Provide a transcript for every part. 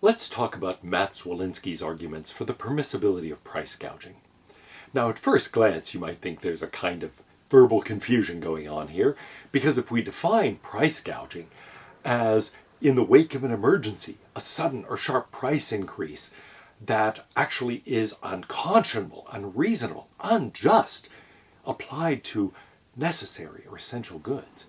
Let's talk about Matt Zwolinski's arguments for the permissibility of price gouging. Now, at first glance, you might think there's a kind of verbal confusion going on here, because if we define price gouging as, in the wake of an emergency, a sudden or sharp price increase that actually is unconscionable, unreasonable, unjust, applied to necessary or essential goods,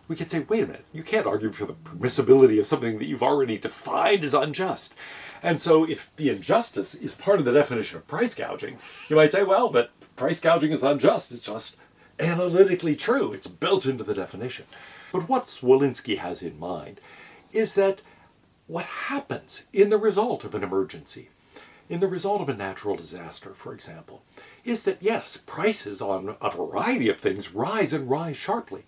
we could say, wait a minute, you can't argue for the permissibility of something that you've already defined as unjust. And so if the injustice is part of the definition of price gouging, you might say, well, but price gouging is unjust. It's just analytically true. It's built into the definition. But what Zwolinski has in mind is that what happens in the result of an emergency, in the result of a natural disaster, for example, is that, yes, prices on a variety of things rise and rise sharply.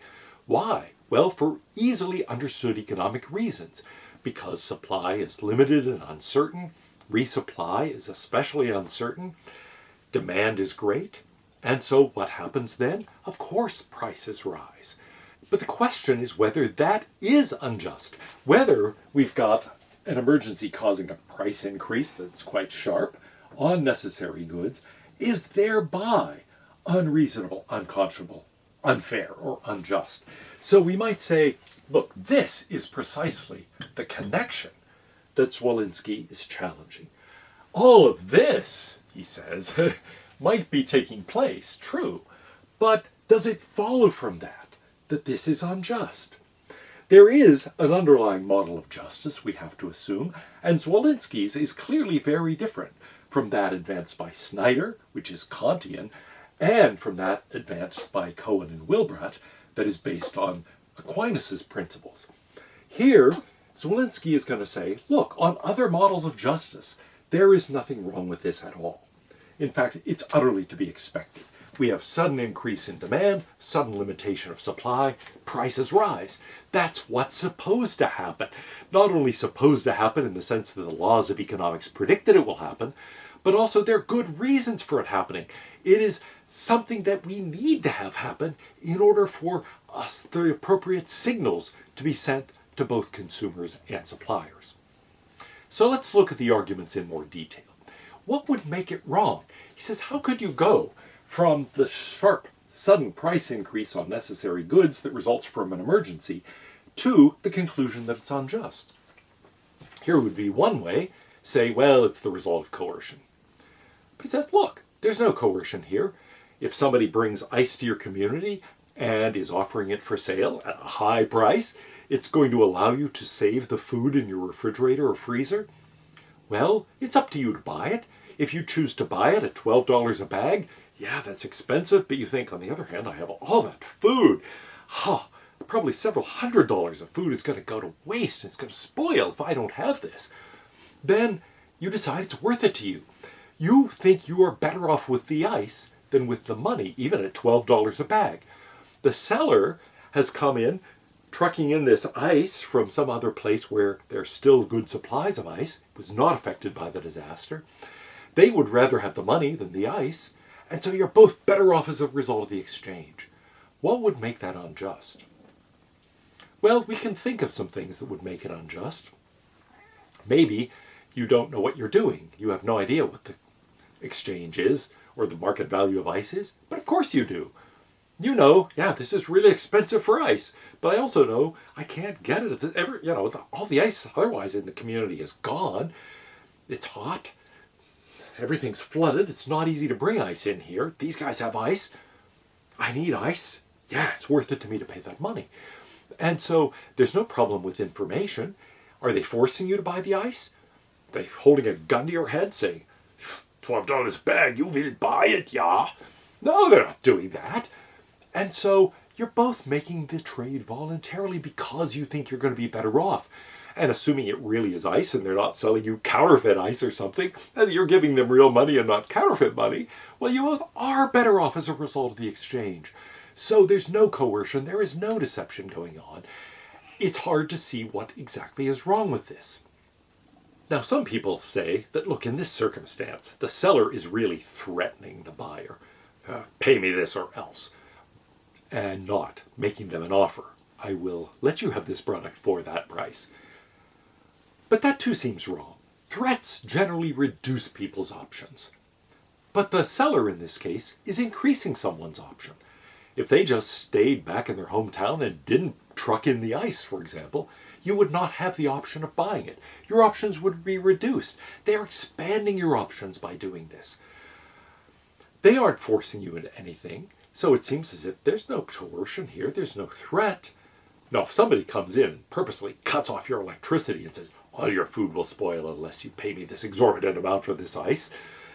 Why? Well, for easily understood economic reasons. Because supply is limited and uncertain, resupply is especially uncertain, demand is great, and so what happens then? Of course prices rise. But the question is whether that is unjust. Whether we've got an emergency causing a price increase that's quite sharp on necessary goods is thereby unreasonable, unconscionable, unfair, or unjust. So we might say, look, this is precisely the connection that Zwolinski is challenging. All of this, he says, might be taking place, true, but does it follow from that this is unjust? There is an underlying model of justice, we have to assume, and Zwolinski's is clearly very different from that advanced by Snyder, which is Kantian, and from that advanced by Cohen and Wilbrot, that is based on Aquinas' principles. Here, Zwolinski is going to say, look, on other models of justice, there is nothing wrong with this at all. In fact, it's utterly to be expected. We have sudden increase in demand, sudden limitation of supply, prices rise. That's what's supposed to happen. Not only supposed to happen in the sense that the laws of economics predict that it will happen, but also there are good reasons for it happening. It is something that we need to have happen in order for us, the appropriate signals to be sent to both consumers and suppliers. So let's look at the arguments in more detail. What would make it wrong? He says, how could you go from the sharp, sudden price increase on necessary goods that results from an emergency to the conclusion that it's unjust? Here would be one way, say, well, it's the result of coercion. But he says, look, there's no coercion here. If somebody brings ice to your community and is offering it for sale at a high price, it's going to allow you to save the food in your refrigerator or freezer. Well, it's up to you to buy it. If you choose to buy it at $12 a bag, yeah, that's expensive, but you think, on the other hand, I have all that food. Probably several $100s of food is going to go to waste. It's going to spoil if I don't have this. Then you decide it's worth it to you. You think you are better off with the ice than with the money, even at $12 a bag. The seller has come in, trucking in this ice from some other place where there's still good supplies of ice, was not affected by the disaster. They would rather have the money than the ice, and so you're both better off as a result of the exchange. What would make that unjust? Well, we can think of some things that would make it unjust. Maybe you don't know what you're doing. You have no idea what the exchange is or the market value of ice is, but of course you do. You know, yeah, this is really expensive for ice, but I also know I can't get it. All the ice otherwise in the community is gone. It's hot. Everything's flooded. It's not easy to bring ice in here. These guys have ice. I need ice. Yeah, it's worth it to me to pay that money. And so there's no problem with information. Are they forcing you to buy the ice? Are they holding a gun to your head saying, $12 a bag, you will buy it, yeah? No, they're not doing that. And so you're both making the trade voluntarily because you think you're going to be better off. And assuming it really is ice and they're not selling you counterfeit ice or something, and you're giving them real money and not counterfeit money, well, you both are better off as a result of the exchange. So there's no coercion, there is no deception going on. It's hard to see what exactly is wrong with this. Now, some people say that, look, in this circumstance, the seller is really threatening the buyer. Pay me this or else. And not making them an offer. I will let you have this product for that price. But that too seems wrong. Threats generally reduce people's options. But the seller in this case is increasing someone's option. If they just stayed back in their hometown and didn't truck in the ice, for example, you would not have the option of buying it. Your options would be reduced. They're expanding your options by doing this. They aren't forcing you into anything, so it seems as if there's no coercion here, there's no threat. Now, if somebody comes in and purposely cuts off your electricity and says, all your food will spoil unless you pay me this exorbitant amount for this ice,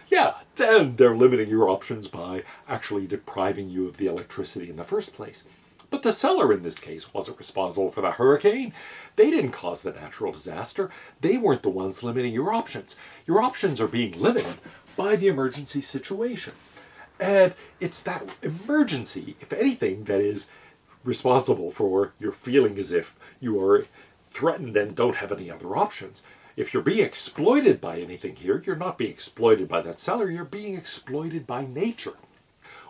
yeah, then they're limiting your options by actually depriving you of the electricity in the first place. But the seller in this case wasn't responsible for the hurricane. They didn't cause the natural disaster. They weren't the ones limiting your options. Your options are being limited by the emergency situation. And it's that emergency, if anything, that is responsible for your feeling as if you are threatened and don't have any other options. If you're being exploited by anything here, you're not being exploited by that seller, you're being exploited by nature.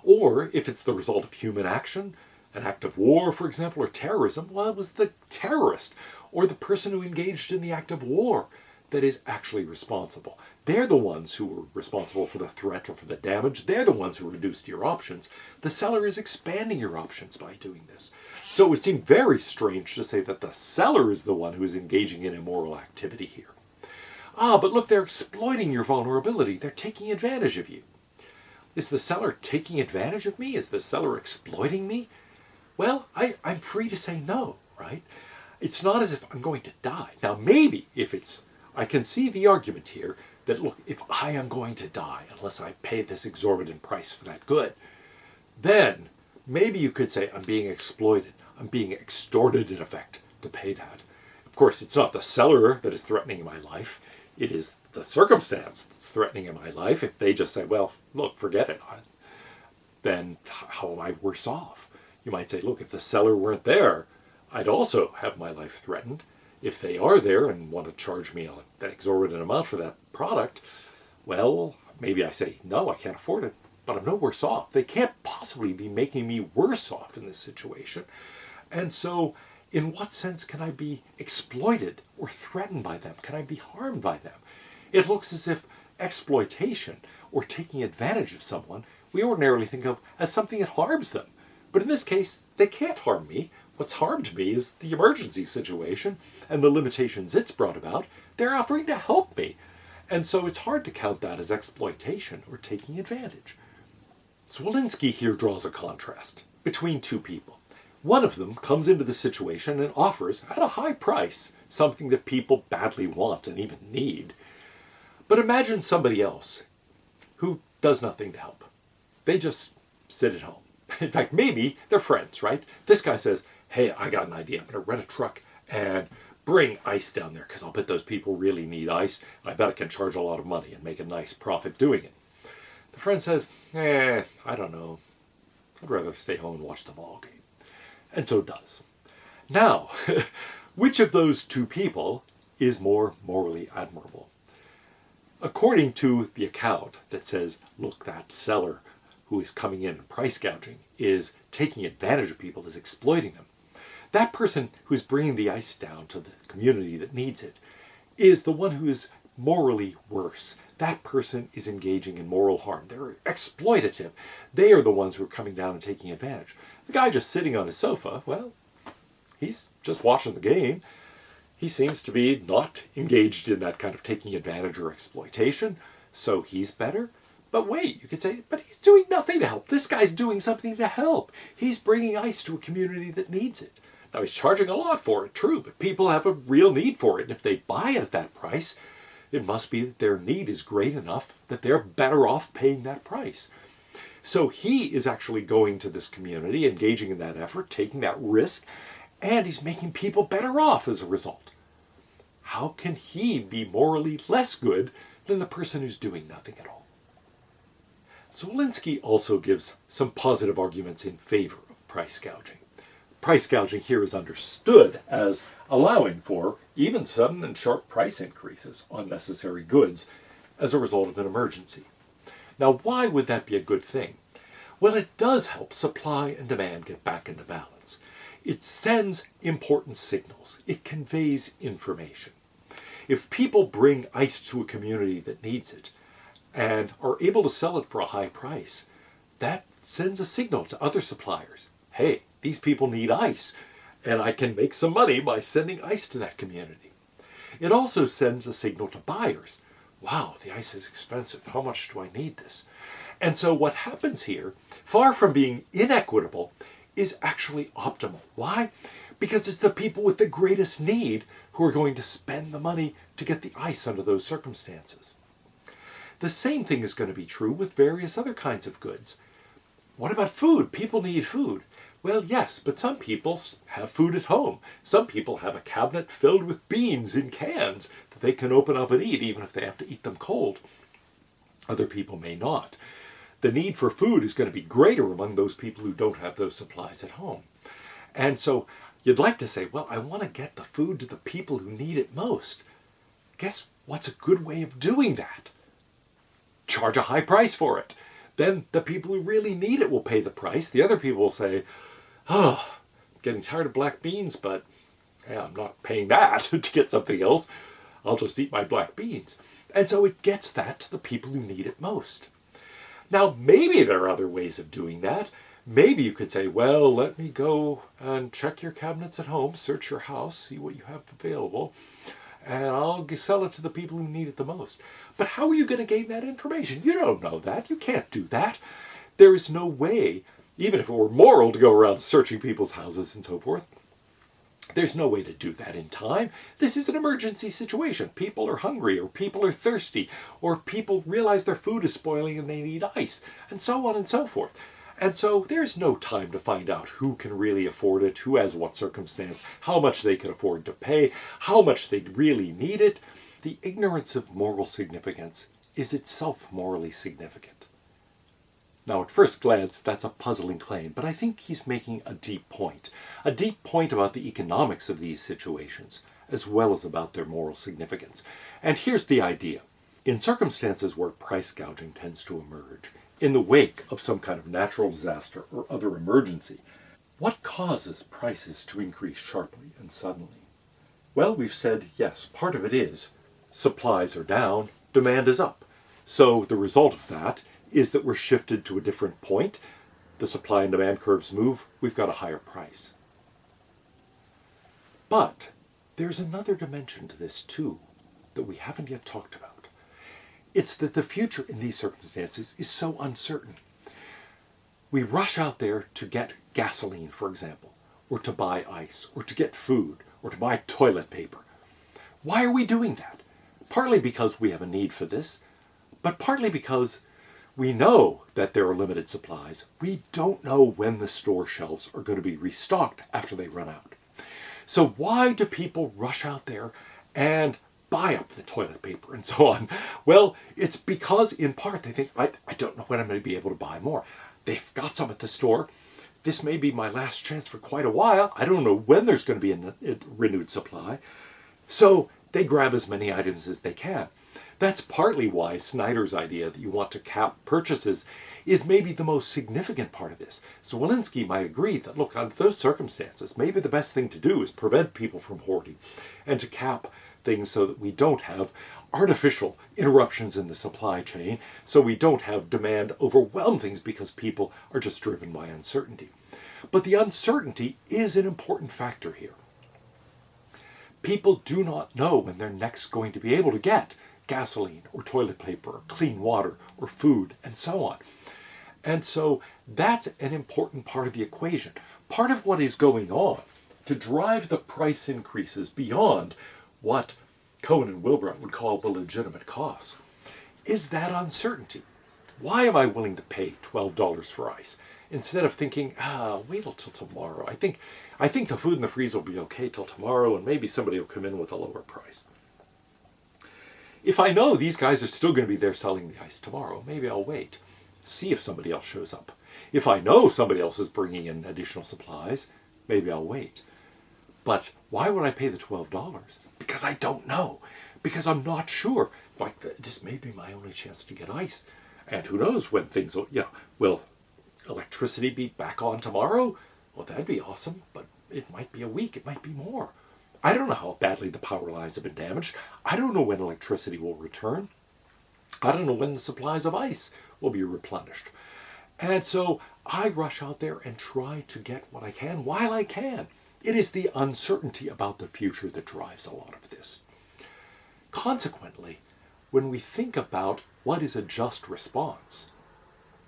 Or if it's the result of human action, an act of war, for example, or terrorism, well, it was the terrorist or the person who engaged in the act of war that is actually responsible. They're the ones who were responsible for the threat or for the damage. They're the ones who reduced your options. The seller is expanding your options by doing this. So it would seem very strange to say that the seller is the one who is engaging in immoral activity here. But look, they're exploiting your vulnerability. They're taking advantage of you. Is the seller taking advantage of me? Is the seller exploiting me? Well, I'm free to say no, right? It's not as if I'm going to die. Now, maybe if I can see the argument here that, look, if I am going to die unless I pay this exorbitant price for that good, then maybe you could say I'm being exploited. I'm being extorted, in effect, to pay that. Of course, it's not the seller that is threatening my life. It is the circumstance that's threatening in my life. If they just say, well, look, forget it, then how am I worse off? You might say, look, if the seller weren't there, I'd also have my life threatened. If they are there and want to charge me an exorbitant amount for that product, well, maybe I say, no, I can't afford it, but I'm no worse off. They can't possibly be making me worse off in this situation. And so, in what sense can I be exploited or threatened by them? Can I be harmed by them? It looks as if exploitation or taking advantage of someone we ordinarily think of as something that harms them. But in this case, they can't harm me. What's harmed me is the emergency situation and the limitations it's brought about. They're offering to help me. And so it's hard to count that as exploitation or taking advantage. Zwolinski here draws a contrast between two people. One of them comes into the situation and offers, at a high price, something that people badly want and even need. But imagine somebody else who does nothing to help. They just sit at home. In fact, maybe they're friends, right? This guy says, hey, I got an idea. I'm going to rent a truck and bring ice down there because I'll bet those people really need ice. I bet I can charge a lot of money and make a nice profit doing it. The friend says, I don't know. I'd rather stay home and watch the ball game. And so does. Now, which of those two people is more morally admirable? According to the account that says, look, that seller who is coming in and price gouging is taking advantage of people, is exploiting them. That person who's bringing the ice down to the community that needs it is the one who is morally worse. That person is engaging in moral harm. They're exploitative. They are the ones who are coming down and taking advantage. The guy just sitting on his sofa, well, he's just watching the game. He seems to be not engaged in that kind of taking advantage or exploitation, so he's better. But wait, you could say, but he's doing nothing to help. This guy's doing something to help. He's bringing ice to a community that needs it. Now, he's charging a lot for it, true, but people have a real need for it. And if they buy it at that price, it must be that their need is great enough that they're better off paying that price. So he is actually going to this community, engaging in that effort, taking that risk, and he's making people better off as a result. How can he be morally less good than the person who's doing nothing at all? Zwolinski also gives some positive arguments in favor of price gouging. Price gouging here is understood as allowing for even sudden and sharp price increases on necessary goods as a result of an emergency. Now, why would that be a good thing? Well, it does help supply and demand get back into balance. It sends important signals. It conveys information. If people bring ice to a community that needs it and are able to sell it for a high price, that sends a signal to other suppliers. Hey, these people need ice, and I can make some money by sending ice to that community. It also sends a signal to buyers. Wow, the ice is expensive. How much do I need this? And so what happens here, far from being inequitable, is actually optimal. Why? Because it's the people with the greatest need who are going to spend the money to get the ice under those circumstances. The same thing is going to be true with various other kinds of goods. What about food? People need food. Well, yes, but some people have food at home. Some people have a cabinet filled with beans in cans that they can open up and eat, even if they have to eat them cold. Other people may not. The need for food is going to be greater among those people who don't have those supplies at home. And so you'd like to say, well, I want to get the food to the people who need it most. Guess what's a good way of doing that? Charge a high price for it. Then the people who really need it will pay the price. The other people will say, oh, I'm getting tired of black beans, but yeah, I'm not paying that to get something else. I'll just eat my black beans. And so it gets that to the people who need it most. Now, maybe there are other ways of doing that. Maybe you could say, well, let me go and check your cabinets at home, search your house, see what you have available, and I'll sell it to the people who need it the most. But how are you going to gain that information? You don't know that. You can't do that. There is no way, even if it were moral to go around searching people's houses and so forth, there's no way to do that in time. This is an emergency situation. People are hungry, or people are thirsty, or people realize their food is spoiling and they need ice, and so on and so forth. And so there's no time to find out who can really afford it, who has what circumstance, how much they can afford to pay, how much they really need it. The ignorance of moral significance is itself morally significant. Now, at first glance, that's a puzzling claim, but I think he's making a deep point about the economics of these situations, as well as about their moral significance. And here's the idea. In circumstances where price gouging tends to emerge, in the wake of some kind of natural disaster or other emergency, what causes prices to increase sharply and suddenly? Well, we've said, yes, part of it is supplies are down, demand is up. So the result of that is that we're shifted to a different point. The supply and demand curves move, we've got a higher price. But there's another dimension to this too that we haven't yet talked about. It's that the future in these circumstances is so uncertain. We rush out there to get gasoline, for example, or to buy ice, or to get food, or to buy toilet paper. Why are we doing that? Partly because we have a need for this, but partly because we know that there are limited supplies. We don't know when the store shelves are going to be restocked after they run out. So why do people rush out there and buy up the toilet paper and so on? Well, it's because in part they think, I don't know when I'm going to be able to buy more. They've got some at the store. This may be my last chance for quite a while. I don't know when there's going to be a renewed supply. So they grab as many items as they can. That's partly why Snyder's idea that you want to cap purchases is maybe the most significant part of this. So Walensky might agree that, look, under those circumstances, maybe the best thing to do is prevent people from hoarding and to cap things so that we don't have artificial interruptions in the supply chain, so we don't have demand overwhelm things because people are just driven by uncertainty. But the uncertainty is an important factor here. People do not know when they're next going to be able to get gasoline or toilet paper or clean water or food and so on. And so that's an important part of the equation. Part of what is going on to drive the price increases beyond what Cohen and Wilbrot would call the legitimate costs is that uncertainty. Why am I willing to pay $12 for ice instead of thinking, wait till tomorrow? I think the food in the freezer will be okay till tomorrow, and maybe somebody will come in with a lower price. If I know these guys are still going to be there selling the ice tomorrow, maybe I'll wait, see if somebody else shows up. If I know somebody else is bringing in additional supplies, maybe I'll wait. But why would I pay the $12? Because I don't know. Because I'm not sure. Like, this may be my only chance to get ice. And who knows when things will, will electricity be back on tomorrow? Well, that'd be awesome, but it might be a week, it might be more. I don't know how badly the power lines have been damaged. I don't know when electricity will return. I don't know when the supplies of ice will be replenished. And so I rush out there and try to get what I can while I can. It is the uncertainty about the future that drives a lot of this. Consequently, when we think about what is a just response,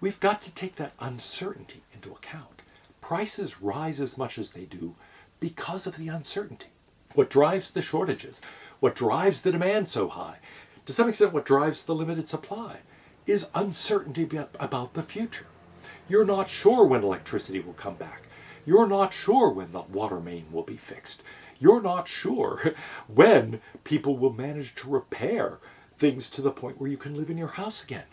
we've got to take that uncertainty into account. Prices rise as much as they do because of the uncertainty. What drives the shortages, what drives the demand so high, to some extent what drives the limited supply, is uncertainty about the future. You're not sure when electricity will come back. You're not sure when the water main will be fixed. You're not sure when people will manage to repair things to the point where you can live in your house again.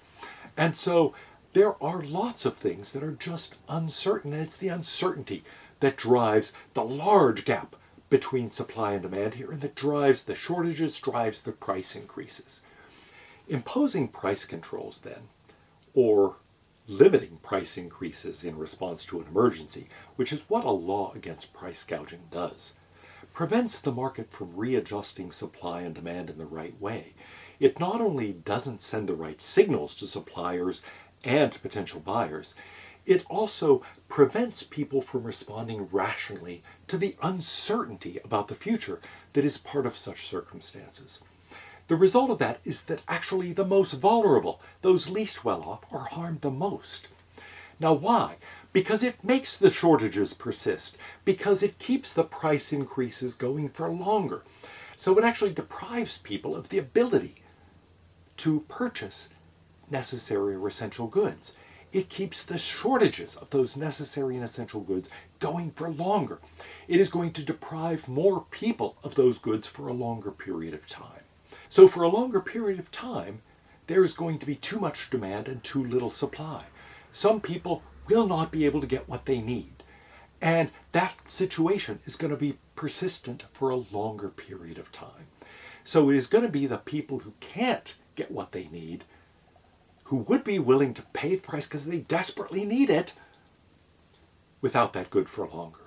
And so there are lots of things that are just uncertain, and it's the uncertainty that drives the large gap between supply and demand here, and that drives the shortages, drives the price increases. Imposing price controls then, or limiting price increases in response to an emergency, which is what a law against price gouging does, prevents the market from readjusting supply and demand in the right way. It not only doesn't send the right signals to suppliers and to potential buyers, it also prevents people from responding rationally to the uncertainty about the future that is part of such circumstances. The result of that is that actually the most vulnerable, those least well off, are harmed the most. Now why? Because it makes the shortages persist, because it keeps the price increases going for longer. So it actually deprives people of the ability to purchase necessary or essential goods. It keeps the shortages of those necessary and essential goods going for longer. It is going to deprive more people of those goods for a longer period of time. So for a longer period of time, there is going to be too much demand and too little supply. Some people will not be able to get what they need. And that situation is going to be persistent for a longer period of time. So it is going to be the people who can't get what they need, who would be willing to pay the price because they desperately need it, without that good for longer.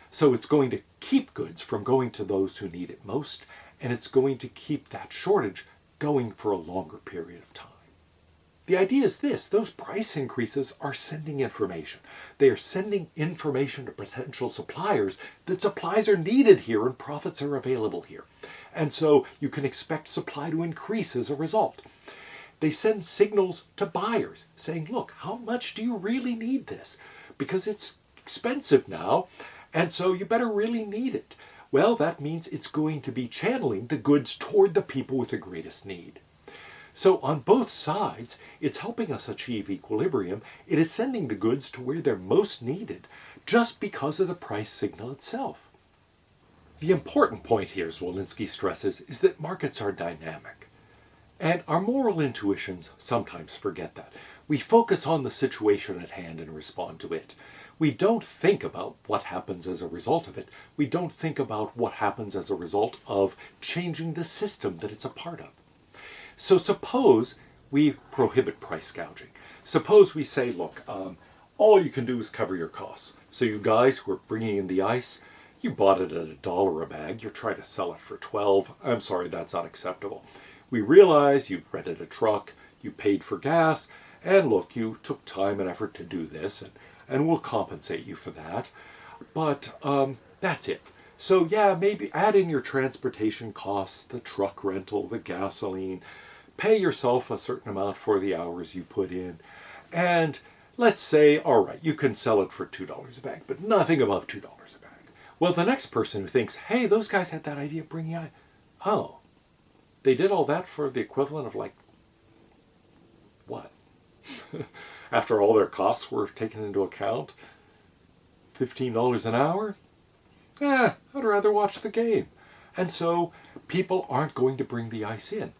So it's going to keep goods from going to those who need it most, and it's going to keep that shortage going for a longer period of time. The idea is this: those price increases are sending information. They are sending information to potential suppliers that supplies are needed here and profits are available here. And so you can expect supply to increase as a result. They send signals to buyers saying, look, how much do you really need this? Because it's expensive now, and so you better really need it. Well, that means it's going to be channeling the goods toward the people with the greatest need. So on both sides, it's helping us achieve equilibrium. It is sending the goods to where they're most needed just because of the price signal itself. The important point here, Zwolinski stresses, is that markets are dynamic. And our moral intuitions sometimes forget that. We focus on the situation at hand and respond to it. We don't think about what happens as a result of it. We don't think about what happens as a result of changing the system that it's a part of. So suppose we prohibit price gouging. Suppose we say, look, all you can do is cover your costs. So you guys who are bringing in the ice, you bought it at $1 a bag. You're trying to sell it for $12. I'm sorry, that's not acceptable. We realize you rented a truck, you paid for gas, and look, you took time and effort to do this, and we'll compensate you for that. But that's it. So yeah, maybe add in your transportation costs, the truck rental, the gasoline, pay yourself a certain amount for the hours you put in, and let's say, all right, you can sell it for $2 a bag, but nothing above $2 a bag. Well, the next person who thinks, hey, those guys had that idea of bringing out, oh, they did all that for the equivalent of like, what? After all their costs were taken into account, $15 an hour? I'd rather watch the game. And so people aren't going to bring the ice in.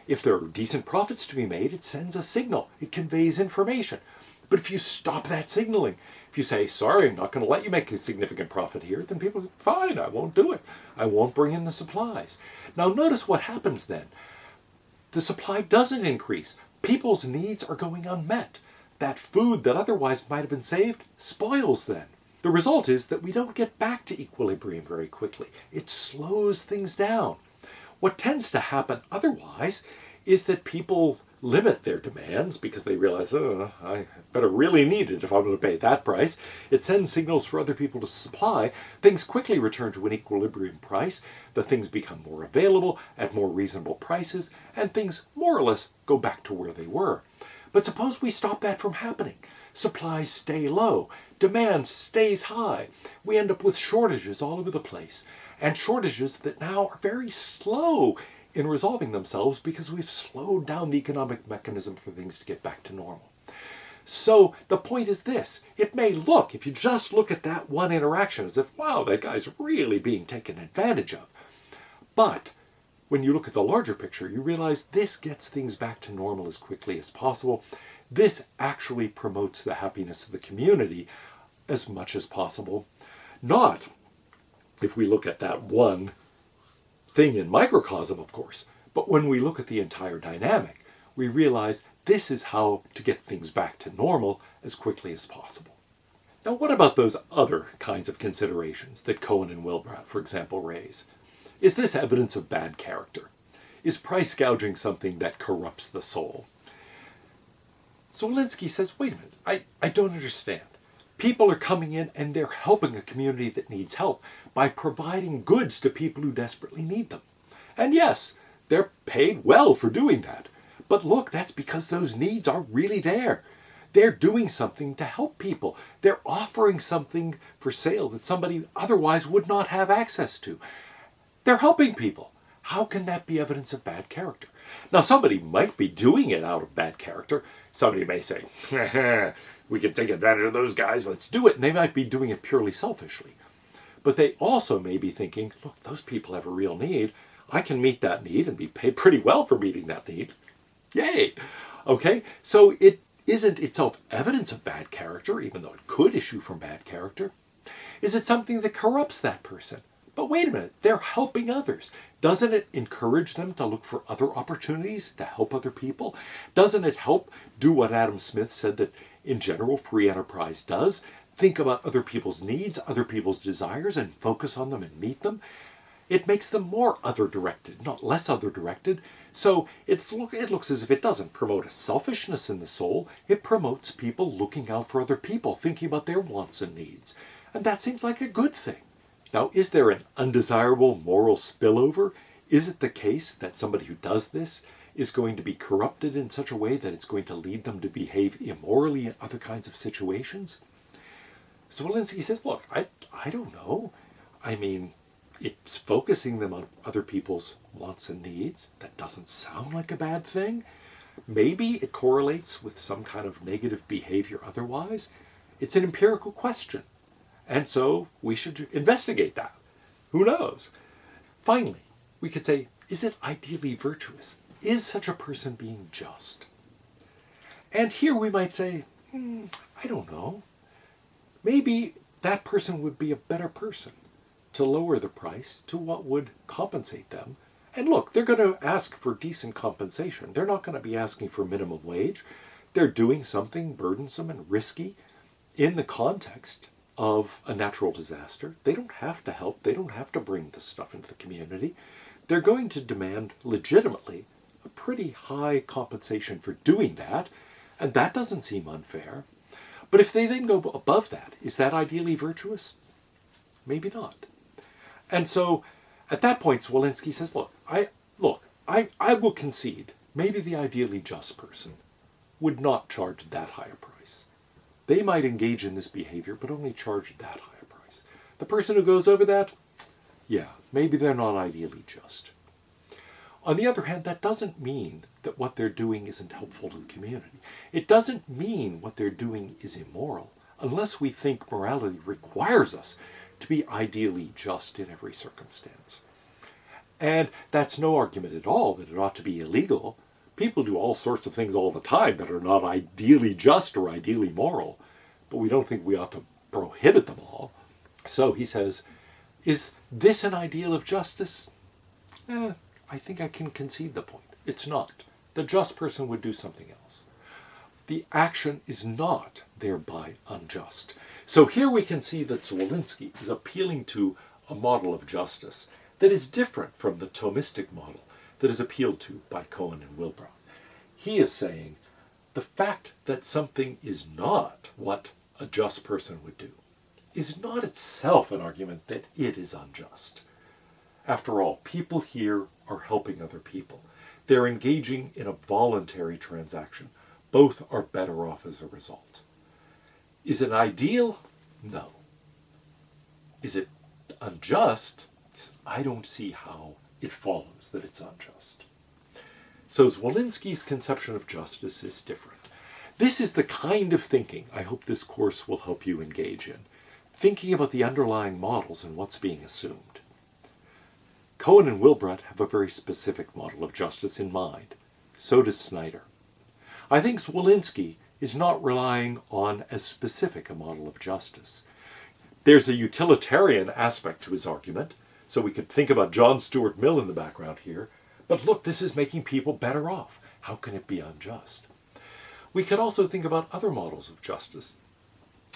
If there are decent profits to be made, it sends a signal. It conveys information. But if you stop that signaling, if you say, sorry, I'm not going to let you make a significant profit here, then people say, fine, I won't do it. I won't bring in the supplies. Now notice what happens then. The supply doesn't increase. People's needs are going unmet. That food that otherwise might have been saved spoils then. The result is that we don't get back to equilibrium very quickly. It slows things down. What tends to happen otherwise is that people limit their demands because they realize, oh, I better really need it if I'm going to pay that price. It sends signals for other people to supply. Things quickly return to an equilibrium price. The things become more available at more reasonable prices, and things more or less go back to where they were. But suppose we stop that from happening. Supplies stay low. Demand stays high. We end up with shortages all over the place, and shortages that now are very slow in resolving themselves because we've slowed down the economic mechanism for things to get back to normal. So the point is this: it may look, if you just look at that one interaction, as if, wow, that guy's really being taken advantage of. But when you look at the larger picture, you realize this gets things back to normal as quickly as possible. This actually promotes the happiness of the community as much as possible. Not if we look at that one thing in microcosm, of course, but when we look at the entire dynamic, we realize this is how to get things back to normal as quickly as possible. Now, what about those other kinds of considerations that Cohen and Wilbur, for example, raise? Is this evidence of bad character? Is price gouging something that corrupts the soul? So Walensky says, wait a minute, I don't understand. People are coming in and they're helping a community that needs help by providing goods to people who desperately need them. And yes, they're paid well for doing that. But look, that's because those needs are really there. They're doing something to help people. They're offering something for sale that somebody otherwise would not have access to. They're helping people. How can that be evidence of bad character? Now, somebody might be doing it out of bad character. Somebody may say, we can take advantage of those guys, let's do it. And they might be doing it purely selfishly. But they also may be thinking, look, those people have a real need. I can meet that need and be paid pretty well for meeting that need. Yay! Okay, so it isn't itself evidence of bad character, even though it could issue from bad character. Is it something that corrupts that person? But wait a minute, they're helping others. Doesn't it encourage them to look for other opportunities to help other people? Doesn't it help do what Adam Smith said that in general free enterprise does? Think about other people's needs, other people's desires, and focus on them and meet them. It makes them more other-directed, not less other-directed. So it looks as if it doesn't promote a selfishness in the soul. It promotes people looking out for other people, thinking about their wants and needs. And that seems like a good thing. Now, is there an undesirable moral spillover? Is it the case that somebody who does this is going to be corrupted in such a way that it's going to lead them to behave immorally in other kinds of situations? So Walensky says, look, I don't know. I mean, it's focusing them on other people's wants and needs. That doesn't sound like a bad thing. Maybe it correlates with some kind of negative behavior otherwise. It's an empirical question. And so we should investigate that. Who knows? Finally, we could say, is it ideally virtuous? Is such a person being just? And here we might say, I don't know. Maybe that person would be a better person to lower the price to what would compensate them. And look, they're going to ask for decent compensation. They're not going to be asking for minimum wage. They're doing something burdensome and risky in the context of a natural disaster. They don't have to help. They don't have to bring this stuff into the community. They're going to demand legitimately a pretty high compensation for doing that, and that doesn't seem unfair. But if they then go above that, is that ideally virtuous? Maybe not. And so at that point, Walensky says, look, I will concede maybe the ideally just person would not charge that higher price. They might engage in this behavior, but only charge that higher price. The person who goes over that, yeah, maybe they're not ideally just. On the other hand, that doesn't mean that what they're doing isn't helpful to the community. It doesn't mean what they're doing is immoral, unless we think morality requires us to be ideally just in every circumstance. And that's no argument at all that it ought to be illegal. People do all sorts of things all the time that are not ideally just or ideally moral, but we don't think we ought to prohibit them all. So he says, is this an ideal of justice? I think I can concede the point. It's not. The just person would do something else. the action is not thereby unjust. So here we can see that Zwolinski is appealing to a model of justice that is different from the Thomistic model that is appealed to by Cohen and Wilbrow. He is saying the fact that something is not what a just person would do is not itself an argument that it is unjust. After all, people here are helping other people. They're engaging in a voluntary transaction. Both are better off as a result. Is it ideal? No. Is it unjust? I don't see how it follows that it's unjust. So Zwolinski's conception of justice is different. This is the kind of thinking I hope this course will help you engage in, thinking about the underlying models and what's being assumed. Cohen and Wilbrut have a very specific model of justice in mind. So does Snyder. I think Zwolinski is not relying on as specific a model of justice. There's a utilitarian aspect to his argument, so we could think about John Stuart Mill in the background here, but look, this is making people better off. How can it be unjust? We could also think about other models of justice.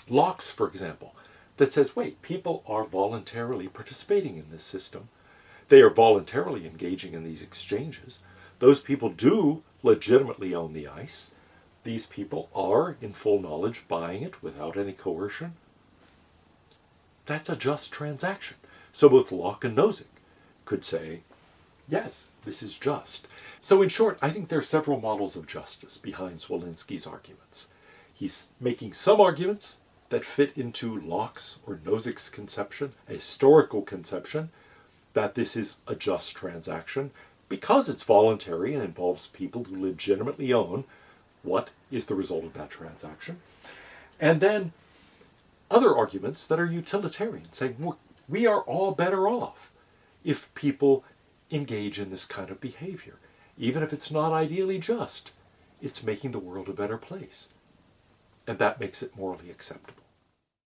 Locke's, for example, that says, wait, people are voluntarily participating in this system. They are voluntarily engaging in these exchanges. Those people do legitimately own the ice. These people are, in full knowledge, buying it without any coercion. That's a just transaction. So both Locke and Nozick could say, yes, this is just. So in short, I think there are several models of justice behind Zwolinski's arguments. He's making some arguments that fit into Locke's or Nozick's conception, a historical conception, that this is a just transaction because it's voluntary and involves people who legitimately own what is the result of that transaction. And then other arguments that are utilitarian, saying, well, we are all better off if people engage in this kind of behavior. Even if it's not ideally just, it's making the world a better place. And that makes it morally acceptable.